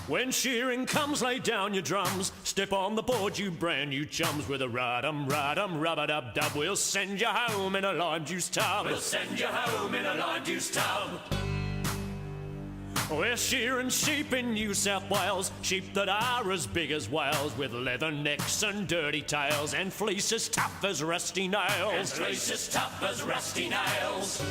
When shearing comes, lay down your drums. Step on the board, you brand new chums. With a rub-a-dum, rub-a-dub-dub. We'll send you home in a lime juice tub. We'll send you home in a lime juice tub. We're shearing sheep in New South Wales, sheep that are as big as whales, with leather necks and dirty tails, and fleece as tough as rusty nails. And fleece as tough as rusty nails.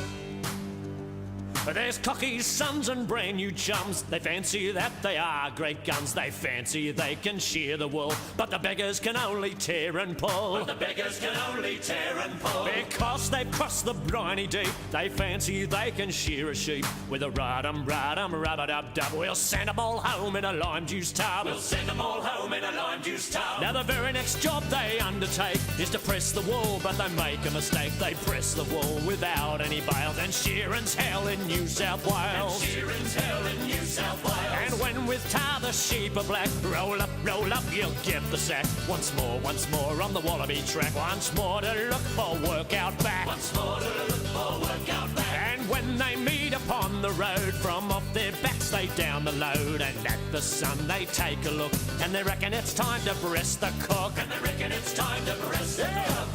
There's cockies, sons and brand new chums. They fancy that they are great guns. They fancy they can shear the wool, but the beggars can only tear and pull. But the beggars can only tear and pull. Because they've crossed the briny deep, they fancy they can shear a sheep. With a rub-a-dum, rub-a-dub-dub. We'll send them all home in a lime juice tub. We'll send them all home in a lime juice tub. Now the very next job they undertake is to press the wool, but they make a mistake. They press the wool without any bales, and shearing's hell in New South Wales. And shearing's hell in New South Wales. And when with tar the sheep are black, roll up, you'll get the sack. Once more on the Wallaby track. Once more to look for work out back. Once more to look for work out back. And when they meet upon the road, from off their backs they down the load. And at the sun they take a look, and they reckon it's time to breast the cook. And they reckon it's time to breast the cook.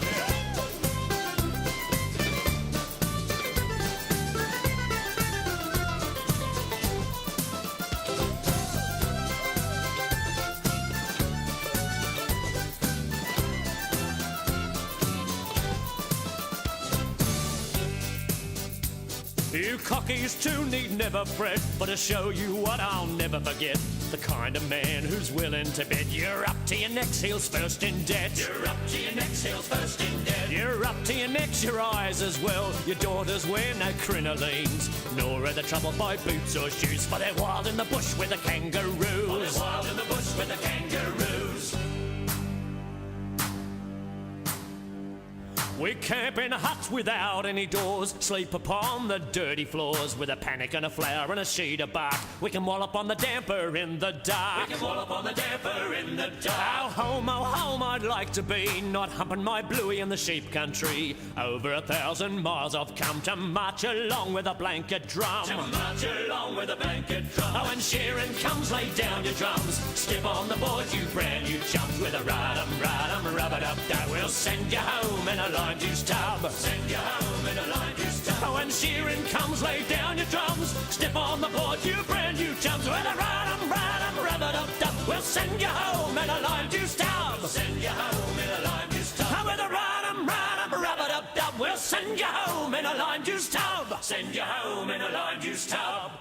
You cockies too need never fret, but to show you what I'll never forget, the kind of man who's willing to bet you're up to your neck's heels first in debt. You're up to your neck's heels first in debt. You're up to your necks, your eyes as well. Your daughters wear no crinolines, nor are they troubled by boots or shoes, for they're wild in the bush with the kangaroos. For they're wild in the bush with the kangaroos. We camp in huts without any doors, sleep upon the dirty floors, with a panic and a flower and a sheet of bark. We can wallop on the damper in the dark. We can wallop on the damper in the dark. Oh home I'd like to be, not humping my bluey in the sheep country. Over 1,000 miles I've come to march along with a blanket drum. To march along with a blanket drum. Oh, when shearing comes, lay down your drums. Step on the board, you brand new chums. With a rub-a-dum, rub-a-dub-dub. We'll send you home in a lime juice tub. Send you home in a lime juice tub. Oh, when shearing comes, lay down your drums. Step on the board, you brand new chums. With a rub-a-dum, rub-a-dub-dub. We'll send you home in a lime juice tub. Send you home in a lime juice tub. Oh, with a rub-a-dum, rub-a-dub-dub. We'll send you home in a lime juice tub. Send you home in a lime juice tub.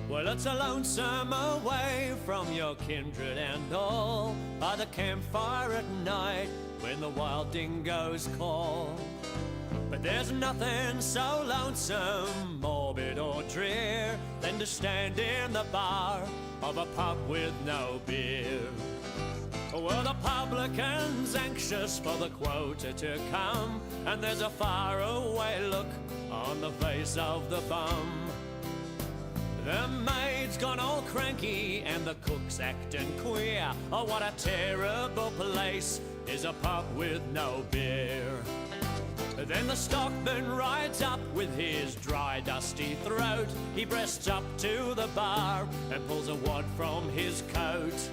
Well, it's a lonesome away from your kindred and all, by the campfire at night when the wild dingoes call. But there's nothing so lonesome, morbid or drear, than to stand in the bar of a pub with no beer. Well, the publican's anxious for the quota to come, and there's a faraway look on the face of the bum. The maid's gone all cranky and the cook's acting queer. Oh, what a terrible place is a pub with no beer. Then the stockman rides up with his dry, dusty throat. He breasts up to the bar and pulls a wad from his coat.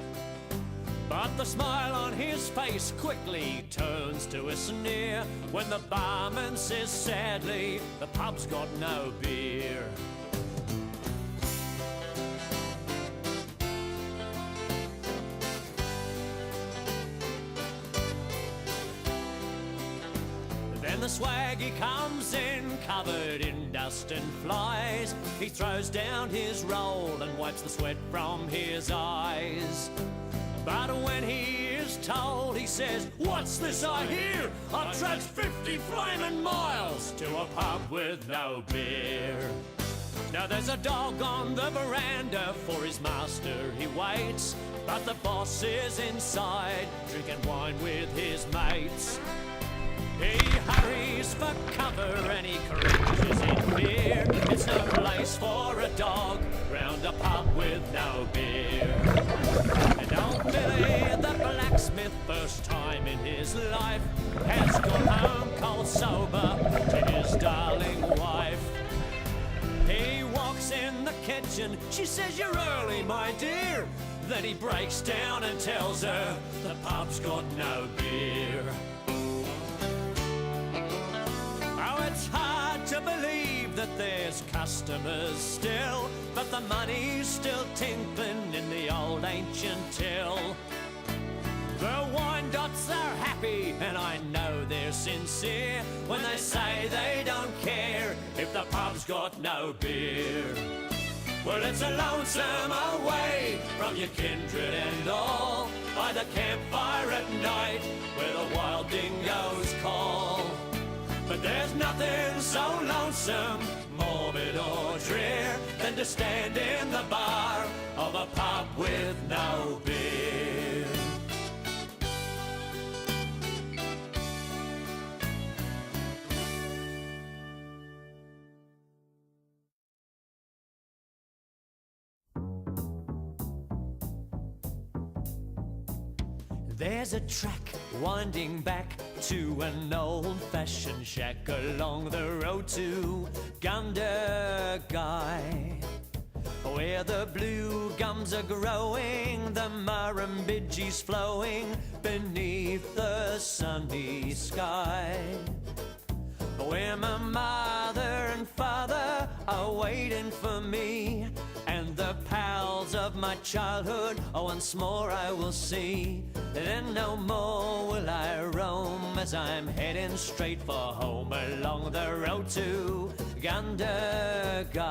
But the smile on his face quickly turns to a sneer when the barman says sadly, the pub's got no beer. Then the swaggy comes in, covered in dust and flies. He throws down his roll and wipes the sweat from his eyes. But when he is told, he says, "What's this I hear? I've trudged 50 flaming miles to a pub with no beer." Now there's a dog on the veranda, for his master he waits, but the boss is inside, drinking wine with his mates. He hurries for cover and he cringes in fear. It's no place for a dog round a pub with no beer. And old Billy, the blacksmith, first time in his life, has gone home cold sober to his darling wife. He walks in the kitchen, she says, "You're early, my dear." Then he breaks down and tells her the pub's got no beer. Oh, it's hard to believe that there's customers still, but the money's still tinkling in the old ancient till. The Wyandottes are happy, and I know they're sincere when they say they don't care if the pub's got no beer. Well, it's a lonesome away from your kindred and all, by the campfire at night where the wild dingoes call. But there's nothing so lonesome, morbid or drear, than to stand in the bar of a pub with no beer. There's a track winding back to an old-fashioned shack along the road to Gundagai, where the blue gums are growing, the Murrumbidgee's flowing beneath the sunny sky, where my mother and father are waiting for me, and the pals of my childhood once more I will see. Then no more will I roam as I'm heading straight for home along the road to Gundagai.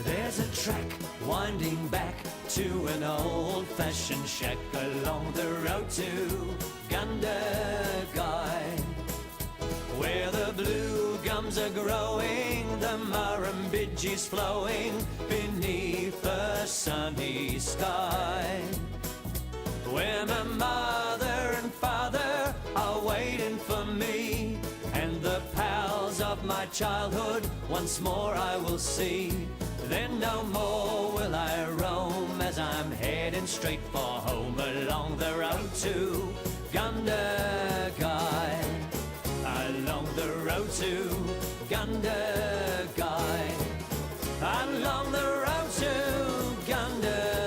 There's a track winding back to an old-fashioned shack along the road to Gundagai, where the blue gums are growing, the Murrumbidgee's flowing beneath the sunny sky, where my mother and father are waiting for me, and the pals of my childhood once more I will see. Then no more will I roam as I'm heading straight for home along the road to Gundagai, along the road to Gundagai, along the road to Gundagai.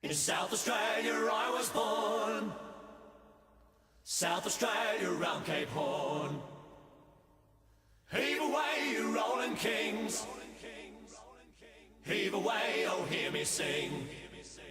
In South Australia I was born, South Australia round Cape Horn. Heave away, you rolling kings, heave away, oh hear me sing.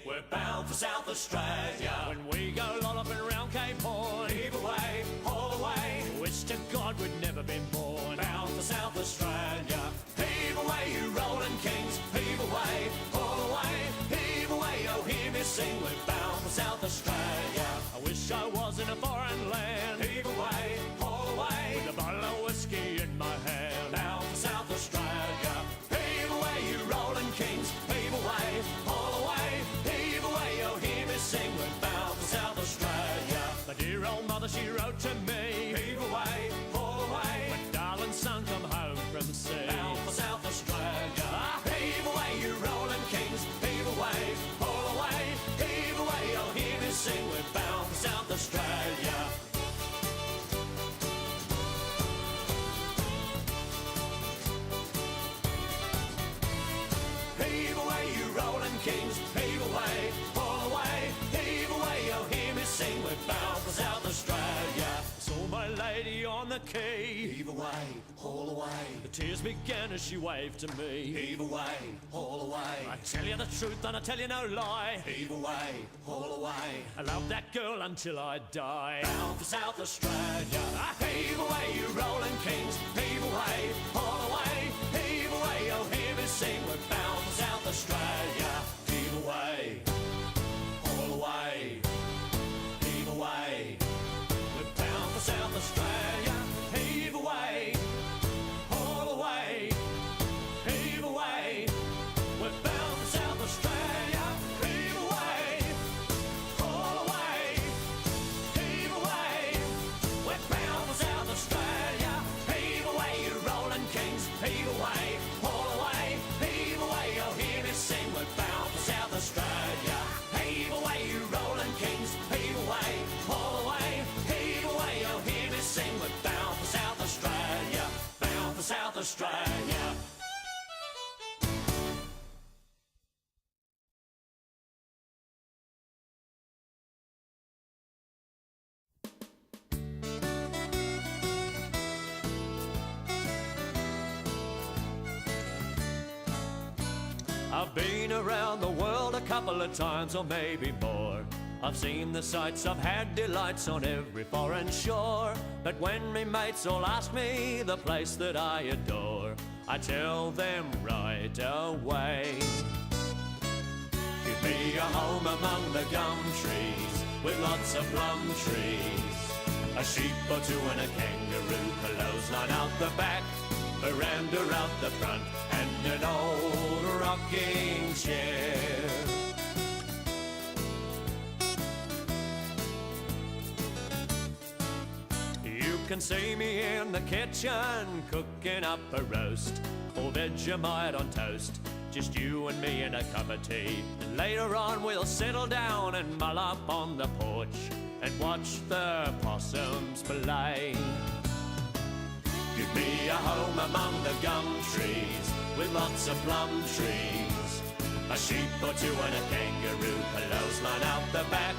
We're bound for South Australia. When we go lolloping round Cape Horn, heave away, haul away, wish to God we'd never been born. Bound for South Australia. Heave away, you rolling kings, heave away, haul away, heave away, oh hear me sing. We're bound for South Australia. I wish I was in a foreign land. Heave away, haul away, with a bottle of whiskey in my hand. Bound for South Australia. Heave away, you rolling kings, heave away, haul away, heave away, oh hear me sing. We're bound for South Australia. My dear old mother, she wrote to me, heave away, haul away, my darling son come home from the sea. Bound for South Australia. Heave away, you rolling kings, heave away, haul away, heave away, oh hear me sing. We're bound for South Australia. Heave away, you rolling kings, heave away, haul away, heave away, oh hear me sing. We're bound for South Australia. Saw my lady on the quay, heave away, haul away. The tears began as she waved to me, heave away, haul away. I tell you the truth and I tell you no lie, heave away, haul away. I love that girl until I die. Bound for South Australia. Heave away, you rolling kings, heave away, haul away, heave away, oh hear me sing. We're bound for South Australia. Heave away, haul away, heave away. We're bound for South Australia. Heave away, haul away, heave away. We're bound for South Australia. Heave away, haul away, heave away. We're bound for South Australia. Heave away, you rolling kings, heave away, haul away, heave away, oh hear me sing. We're bound for South Australia. Heave away, you rolling kings, heave away, haul away, heave away, oh hear me sing. We're bound for South Australia. Bound for South Australia. I've been around the world a couple of times or maybe more. I've seen the sights, I've had delights on every foreign shore. But when me mates all ask me the place that I adore, I tell them right away. Give me a home among the gum trees, with lots of plum trees, a sheep or two and a kangaroo, clothesline out the back, veranda out the front, and an old rocking chair. You can see me in the kitchen cooking up a roast, or Vegemite on toast, just you and me and a cup of tea. And later on we'll settle down and mull up on the porch and watch the possums play. Give me a home among the gum trees, with lots of plum trees, a sheep or two and a kangaroo, clothesline out the back,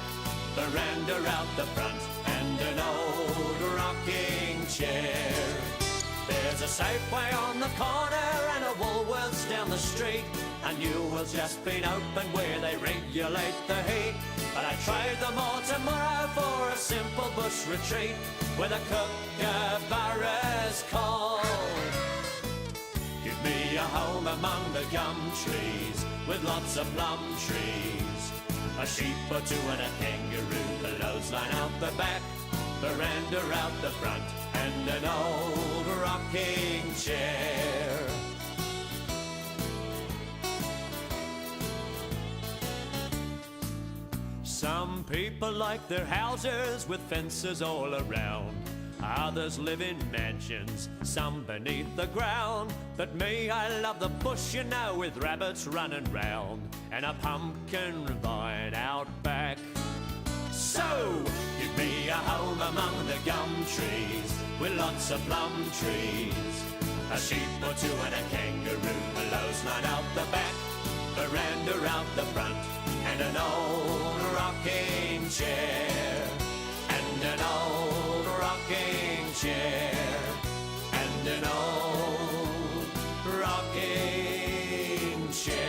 veranda out the front, and an old rocking chair. There's a Safeway on the corner and a Woolworths down the street, a Newell's just been opened where they regulate the heat. But I trade them all tomorrow for a simple bush retreat where the kookaburras call. Give me a home among the gum trees, with lots of plum trees, a sheep or two and a kangaroo, clothesline out the back, veranda out the front, and an old rocking chair. Some people like their houses with fences all around. Others live in mansions, some beneath the ground. But me, I love the bush, you know, with rabbits running round and a pumpkin vine out back. So, give me a home among the gum trees, with lots of plum trees, a sheep or two and a kangaroo, clothesline out the back, veranda out the front, and and an old rocking chair, and an old rocking chair, and an old rocking chair.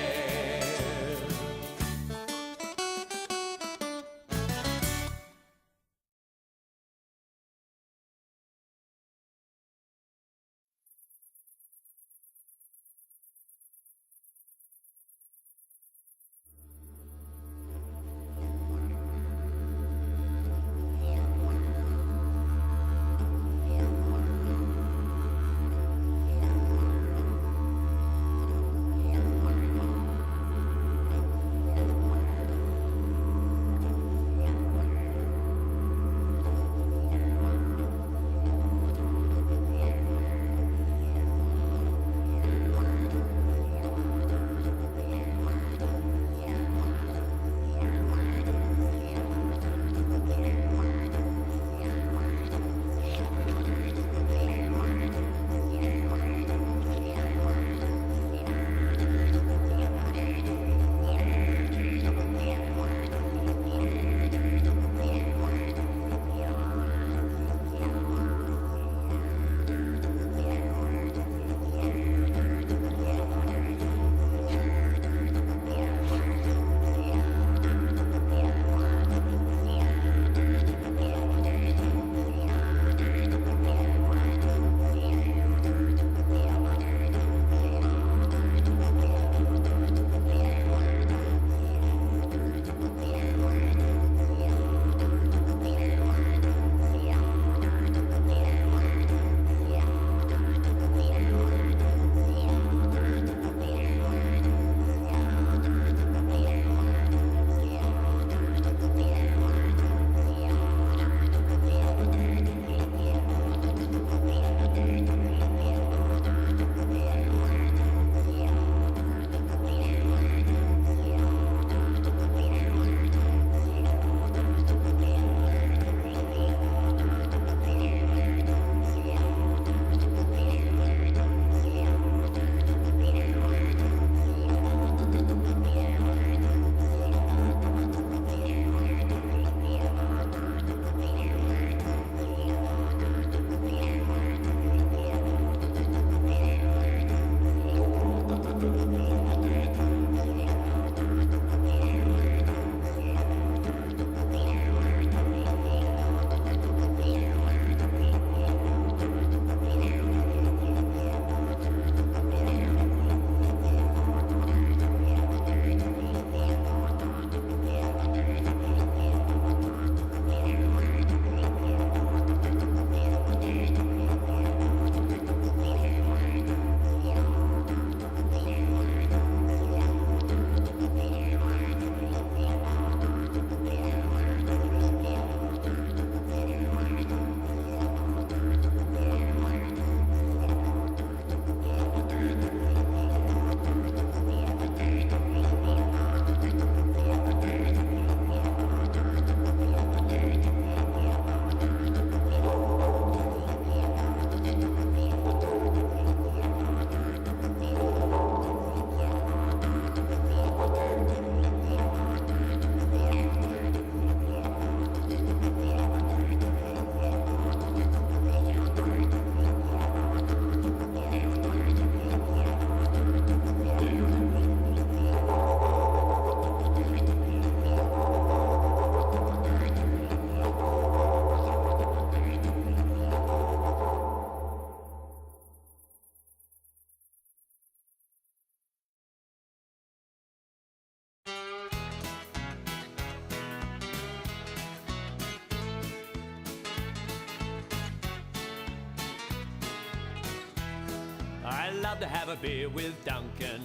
I love to have a beer with Duncan.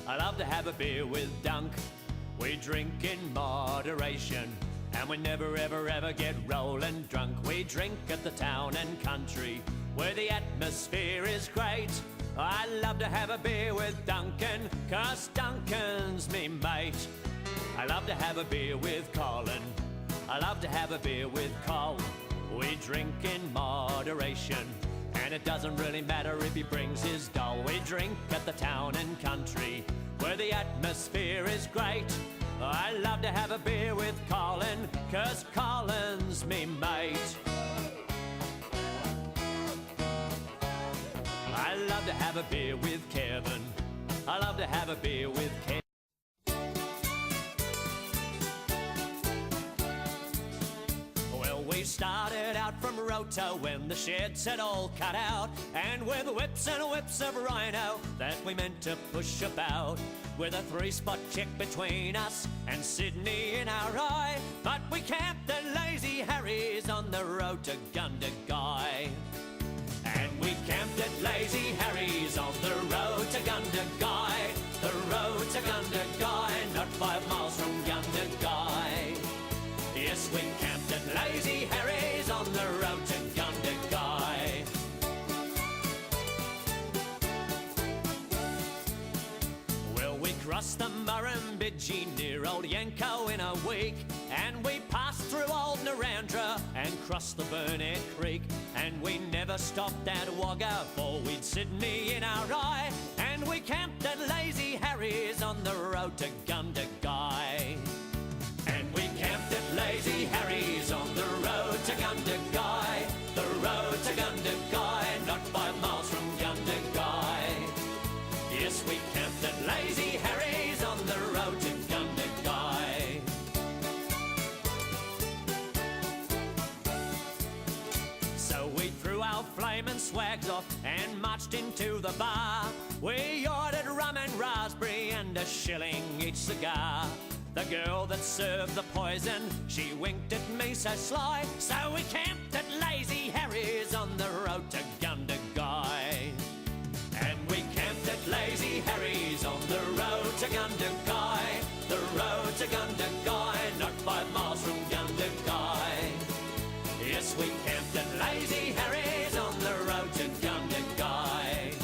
I love to have a beer with Dunk. We drink in moderation, and we never ever ever get rollin' drunk. We drink at the town and country, where the atmosphere is great. I love to have a beer with Duncan, 'cause Duncan's me mate. I love to have a beer with Colin. I love to have a beer with Cole. We drink in moderation, and it doesn't really matter if he brings his doll. We drink at the town and country, where the atmosphere is great. I love to have a beer with Colin, 'cause Colin's me mate. I love to have a beer with Kevin. I love to have a beer with Kevin. Well, we started out from Roto when the sheds had all cut out, and with whips and whips of rhino that we meant to push about, with a 3-spot check between us and Sydney in our eye. But we camped at Lazy Harry's on the road to Gundagai. And we camped at Lazy Harry's on the road to Gundagai. The road to Gundagai, not 5 miles from Gundagai. Yes, we camped at Lazy Harry's on the road to Gundagai. Well, we crossed the Murrumbidgee near Old Yanko in a week, and we passed through Old Narrandera and crossed the Burnett Creek, and we never stopped at Wagga, for we'd Sydney in our eye, and we camped at Lazy Harry's on the road to Gundagai. And we camped at Lazy Harry's on the road to Gundagai. The road to Gundagai, not 5 miles from Gundagai. Yes, we camped at Lazy Harry's on the road to Gundagai. So we threw our flaming swags off and marched into the bar. We ordered rum and raspberry and a shilling each cigar. The girl that served the poison, she winked at me so sly. So we camped at Lazy Harry's on the road to Gundagai. And we camped at Lazy Harry's on the road to Gundagai. The road to Gundagai, not 5 miles from Gundagai. Yes, we camped at Lazy Harry's on the road to Gundagai.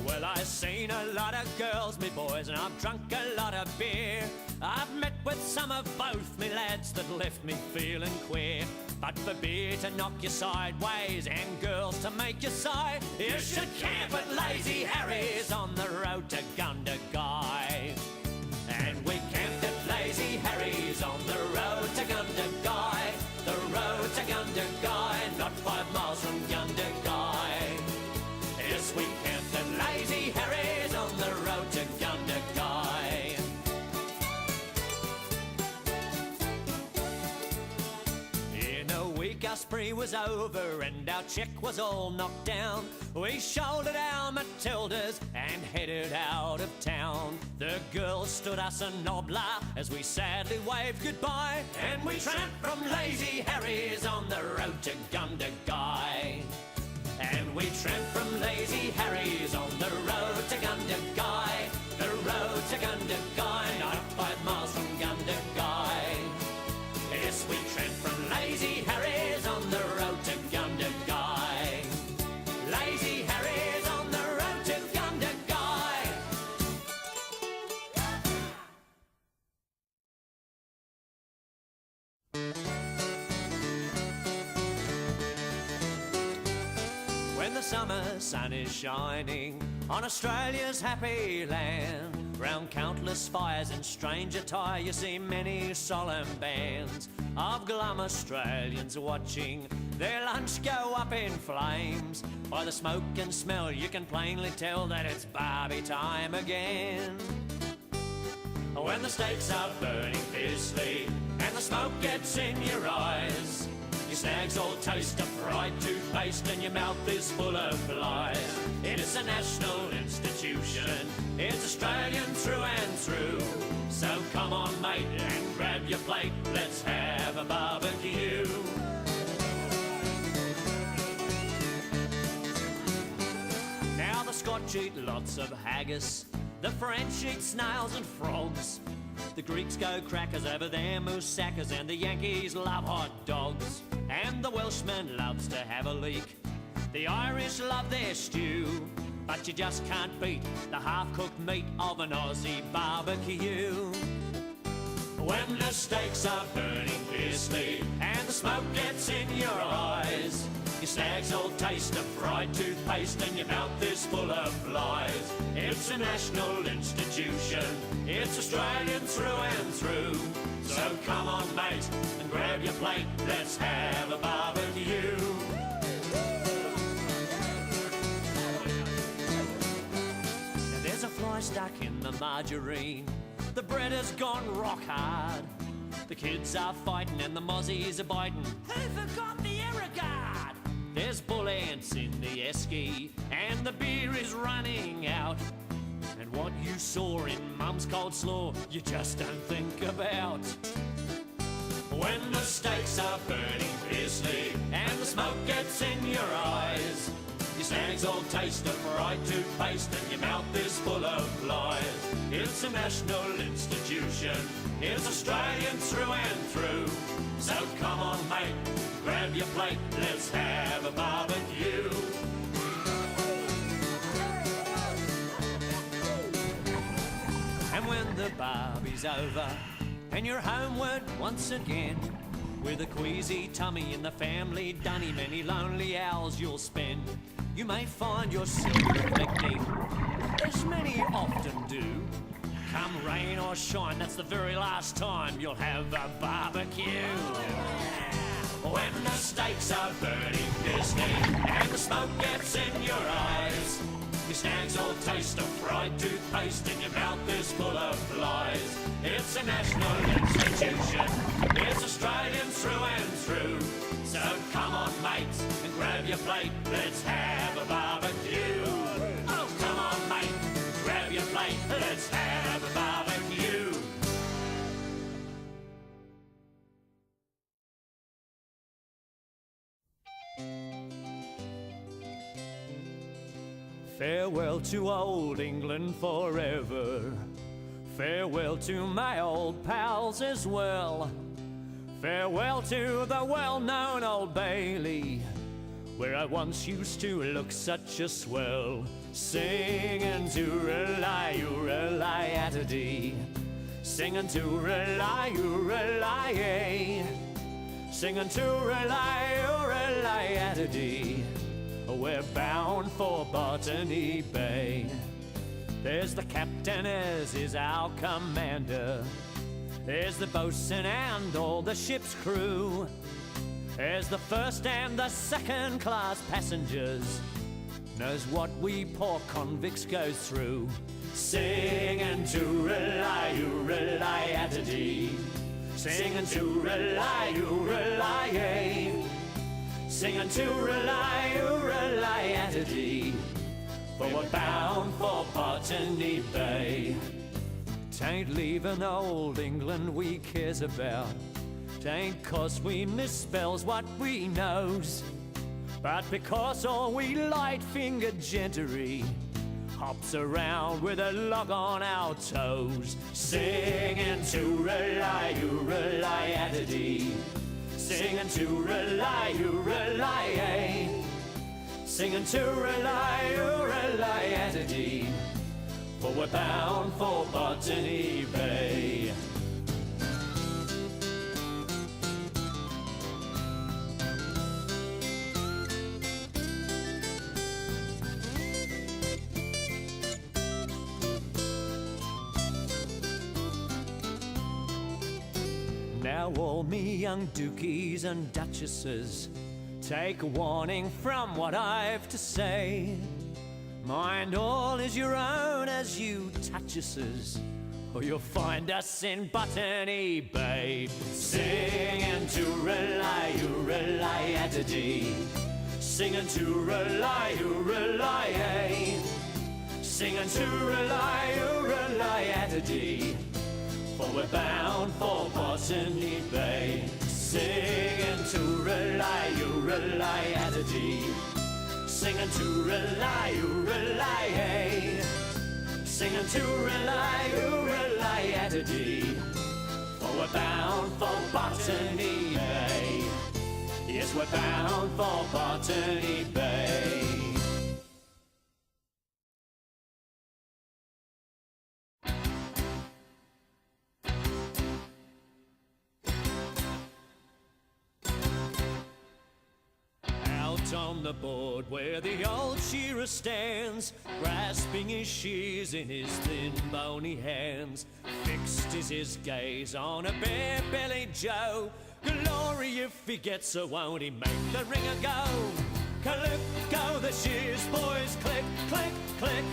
Well, I've seen a lot of girls, me boys, and I've drunk a lot of beer. I've met with some of both me lads that left me feeling queer. But for beer to knock you sideways and girls to make you sigh, you should camp at Lazy Harry's on the road to Gundagai. And we camped at Lazy Harry's on the road to Gundagai. The road to Gundagai, not 5 miles from Gundagai. Yes, we camped at Lazy Harry's on the road to Gundagai. In a week our spree was over and our check was all knocked down. We shouldered our Matildas and headed out of town. The girls stood us a nobbler as we sadly waved goodbye, and we tramped from Lazy Harry's on the road to Gundagai. And we tramped from Lazy Harry's on the road to Gundagai. The road to Gundagai, not 5 miles from Gundagai. Yes, we tramped from Lazy Harry's on the road to Gundagai. Lazy Harry's on the road to Gundagai. When the summer sun is shining on Australia's happy land, round countless fires in strange attire you see many solemn bands of glum Australians watching their lunch go up in flames. By the smoke and smell you can plainly tell that it's barbie time again. When the steaks are burning fiercely and the smoke gets in your eyes, your snags all taste of fried toothpaste and your mouth is full of flies. It's a national institution, it's Australian through and through. So come on mate and grab your plate, let's have a barbecue. Now the Scotch eat lots of haggis, the French eat snails and frogs. The Greeks go crackers over their moussakers, and the Yankees love hot dogs. And the Welshman loves to have a leak, the Irish love their stew. But you just can't beat the half-cooked meat of an Aussie barbecue. When the steaks are burning fiercely and the smoke gets in your eyes, your snags all taste of fried toothpaste and your mouth is full of flies. It's a national institution, it's Australian through and through. So come on mate, and grab your plate, let's have a barbecue. Now there's a fly stuck in the margarine, the bread has gone rock hard. The kids are fighting and the mozzies are biting. Who forgot the Irrigard? There's bull ants in the esky and the beer is running out. And what you saw in Mum's cold slaw, you just don't think about. When the steaks are burning fiercely and the smoke gets in your eyes, your snags all taste of fried toothpaste and your mouth is full of flies. It's a national institution, it's Australian through and through. So come on mate, grab your plate, let's have a barbecue. And when the barbie's over and you're homeward once again, with a queasy tummy and the family dunny, many lonely hours you'll spend. You may find yourself reflecting, as many often do. Come rain or shine, that's the very last time you'll have a barbecue. When the steaks are burning fiercely and the smoke gets in your eyes, your snags all taste of fried toothpaste and your mouth is full of flies. It's a national institution, it's Australian through and through. So come on mates, and grab your plate, let's have a barbecue. Oh, come on mate, grab your plate, let's have a barbecue. Farewell to old England forever. Farewell to my old pals as well. Farewell to the well-known Old Bailey, where I once used to look such a swell. Singing to rely, at-a-dee. Singing to rely, singing to rely, at-a-dee. We're bound for Botany Bay. There's the captain as is our commander. There's the boatswain and all the ship's crew. There's the first and the second class passengers. Knows what we poor convicts go through. Singing to rely, at-a-dee. Singing to rely, singing to rely, at-a-dee. For we're bound for Botany Bay. Tain't leaving old England we cares about. Tain't 'cause we misspells what we knows, but because all we light-fingered gentry hops around with a log on our toes. Singing to rely, at-a-dee. Singing to rely, singing to rely, at-a-dee. For we're bound for Botany Bay. Now all me young dukies and duchesses, take a warning from what I've to say. Mind all is your own as you touch us, or you'll find us in Botany Bay. Singing to rely, at-a-dee. Singing to rely, singing to rely, at-a-dee. For we're bound for Botany Bay. Singing to rely, at-a-dee. Singing to rely, singing to rely, at-a-dee. For we're bound for Botany Bay. Yes, we're bound for Botany Bay. on the board where the old shearer stands, grasping his shears in his thin bony hands. Fixed is his gaze on a bare-bellied Joe. Glory if he gets her, won't he make the ringer go? Click, go the shears, boys, click, click, click.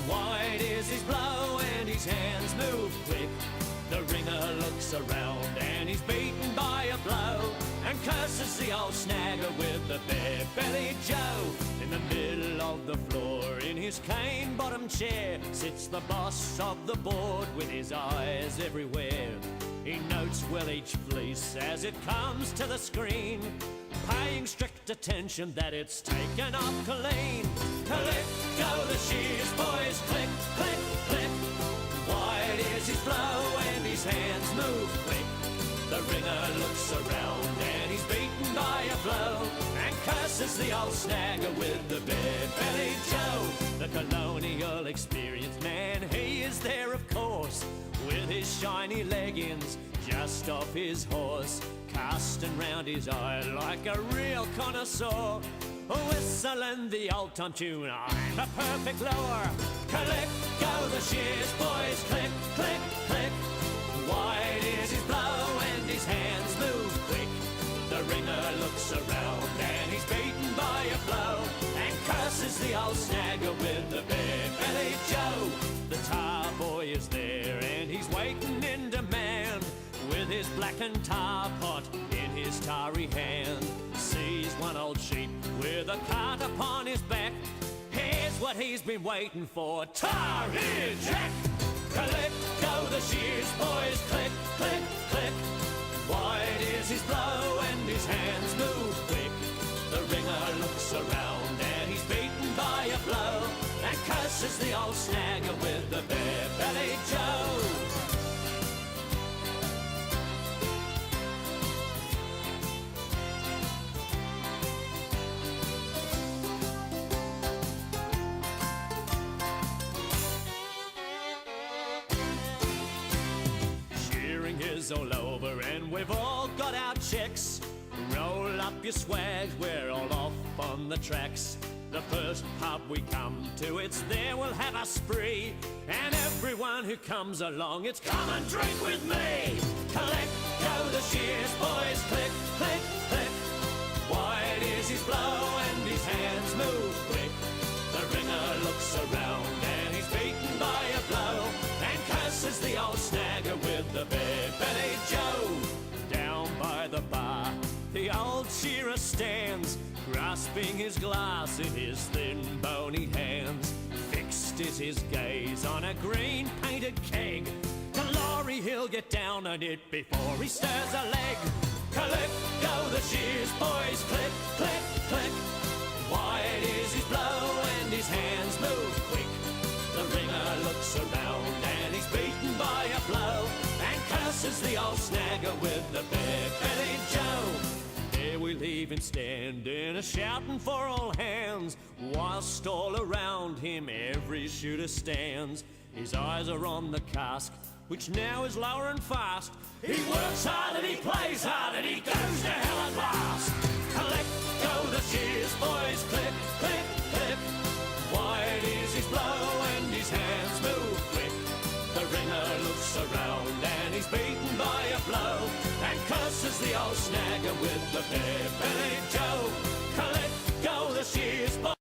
Wide is his blow and his hands move quick. The ringer looks around and he's beaten by a blow, and curses the old snagger with the bare-bellied Joe. In the middle of the floor, in his cane-bottom chair, sits the boss of the board with his eyes everywhere. He notes well each fleece as it comes to the screen, paying strict attention that it's taken up clean. Click, go the shears, boys, click, click, click. Wide is his blow and his hands move quick. The ringer looks around and he's beaten by a blow, and curses the old snagger with the bare-bellied Joe. The colonial experienced man, he is there of course, with his shiny leggings just off his horse, casting round his eye like a real connoisseur, whistling the old-time tune, I'm a perfect lower. Click, go the shears, boys, click, click, click. Wide is his blow and his hands move quick. The ringer looks around and he's beaten by a blow, and curses the old snagger with the bare-bellied Joe. The tar boy is there and he's waiting in demand, with his blackened tar pot in his tarry hand. Sees one old sheep with a cart upon his back. Here's what he's been waiting for, tar here, Jack! Click, go the shears, boys, click, click, click. Wide is his blow and his hands move quick. The ringer looks around and he's beaten by a blow, and curses the old snagger with the bare-bellied Joe. Is all over and we've all got our checks. Roll up your swags, we're all off on the tracks. The first pub we come to, it's there we'll have a spree, and everyone who comes along, it's come and drink with me. Click, go the shears, boys, click, click, click. Wide is his blow and his hands move quick. The ringer looks around and he's beaten by a blow, and curses the old snagger with the bare-bellied Joe. Down by the bar, the old shearer stands, grasping his glass in his thin bony hands. Fixed is his gaze on a green painted keg. Glory, he'll get down on it before he stirs a leg. Click, go the shears, boys, click, click, click. Wide is his blow and his hands move quick. The ringer looks around and he's beaten by a blow, and curses the old snagger with the bare-bellied Joe. There we leave him standing, a-shouting for all hands, whilst all around him every shooter stands. His eyes are on the cask, which now is lowering fast. He works hard and he plays hard and he goes to hell at last. Click, go the shears, boys, click, click, click. Wide is his blow and his hands move quick. The ringer looks around and he's beaten by a blow, and curses the old snagger with the bare-bellied Joe. Click, go the shears, boys.